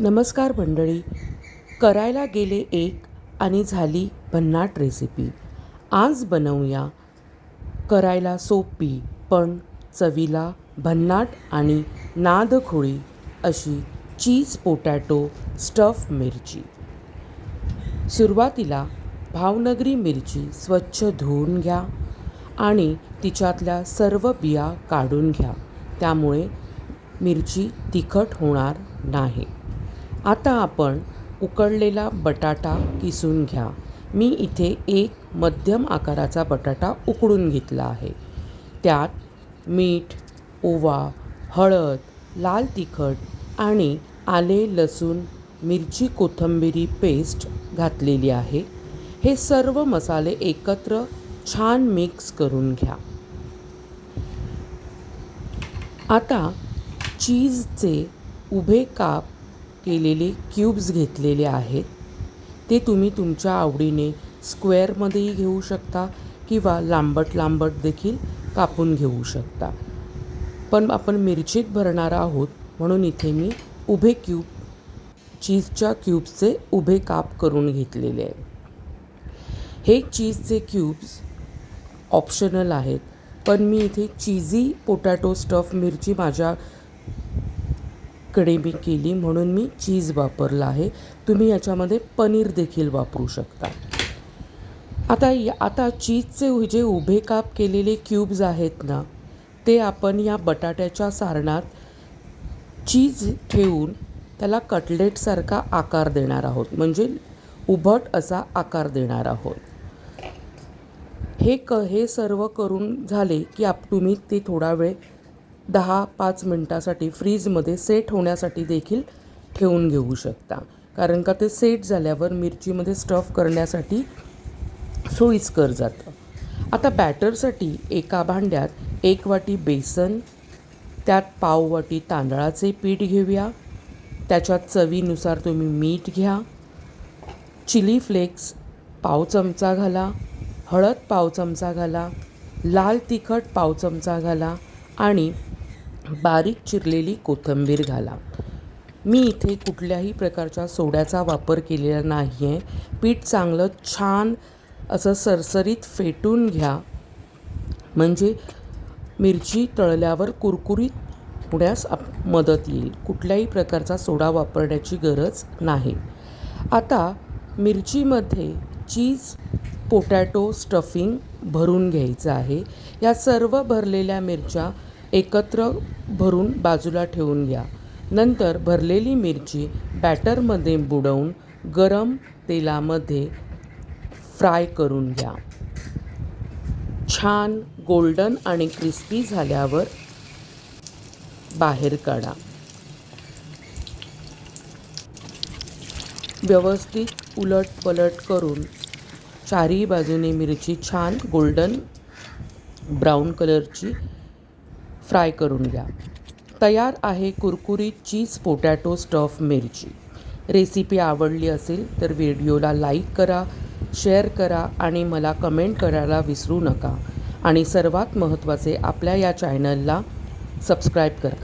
नमस्कार मंडळी. करायला गेले एक आणि झाली भन्नाट रेसिपी. आज बनवूया करायला सोपी पण चवीला भन्नाट आणि नादखुळी अशी चीज पोटॅटो स्टफ मिरची. सुरुवातीला भावनगरी मिरची स्वच्छ धुवून घ्या आणि तिच्यातल्या सर्व बिया काढून घ्या, त्यामुळे मिरची तिखट होणार नाही. आता आपण उकडलेला बटाटा किसून घ्या. मी इथे एक मध्यम आकाराचा बटाटा उकडून घेतला आहे. त्यात मीठ, ओवा, हळद, लाल तिखट आणि आले लसूण मिरची कोथिंबीर पेस्ट घातलेली आहे. हे सर्व मसाले एकत्र छान मिक्स करून घ्या. आता चीजचे उभे काप केलेले क्यूब्स घेतलेले आहेत. ते तुम्ही तुमच्या आवडीने स्क्वेअरमध्येही घेऊ शकता किंवा लांबट लांबट देखील कापून घेऊ शकता. पण आपण मिरचीत भरणार आहोत म्हणून इथे मी उभे चीजच्या क्यूब्सचे उभे काप करून घेतलेले आहे. हे चीजचे क्यूब्स ऑप्शनल आहेत, पण मी इथे चीजी पोटॅटो स्टफ मिरची माझ्याकडे मी केली म्हणून मी चीज वापरला आहे. तुम्ही याच्यामध्ये पनीर देखील वापरू शकता. आता चीजचे जे उभे काप केलेले क्यूब्स आहेत ना, ते आपण या बटाट्याच्या सारणात चीज ठेवून त्याला कटलेटसारखा आकार देणार आहोत, म्हणजे उभट असा आकार देणार आहोत. हे सर्व करून झाले की तुम्ही ते थोडा वेळ 10-5 मिनटासाठी फ्रीजमध्ये सेट होण्यासाठी देखील ठेवून घेऊ शकता, कारण का ते सेट झाल्यावर मिरचीमध्ये स्टफ करण्यासाठी सोयीस्कर जातं. आता बॅटरसाठी एका भांड्यात 1 वाटी बेसन, त्यात पाव वाटी तांदळाचे पीठ घेऊया. त्याच्यात चवीनुसार तुम्ही मीठ घ्या. चिली फ्लेक्स पाव चमचा घाला, हळद पाव चमचा घाला, लाल तिखट पाव चमचा घाला आणि बारीक चिरलेली कोथिंबीर घाला. मी इथे कुठल्याही प्रकारच्या सोड्याचा वापर केलेला नाही आहे. पीठ चांगलं छान असं सरसरीत फेटून घ्या, म्हणजे मिरची तळल्यावर कुरकुरीत होण्यास मदत येईल. कुठल्याही प्रकारचा सोडा वापरण्याची गरज नाही. आता मिरचीमध्ये चीज पोटॅटो स्टफिंग भरून घ्यायचं आहे. या सर्व भरलेल्या मिरच्या एकत्र भरून बाजूला ठेवून घ्या. नंतर भरलेली मिरची बॅटरमध्ये बुडवून गरम तेलामध्ये फ्राय करून घ्या. छान गोल्डन आणि क्रिस्पी झाल्यावर बाहेर काढा. व्यवस्थित उलटपलट करून चारही बाजूने मिरची छान गोल्डन ब्राऊन कलरची फ्राय करून घ्या. तयार आहे कुरकुरीत चीज पोटॅटो स्टफ मिरची. रेसिपी आवडली असेल तर व्हिडिओला लाईक करा, शेअर करा आणि मला कमेंट करायला विसरू नका. आणि सर्वात महत्त्वाचे, आपल्या या चॅनलला सबस्क्राईब करा.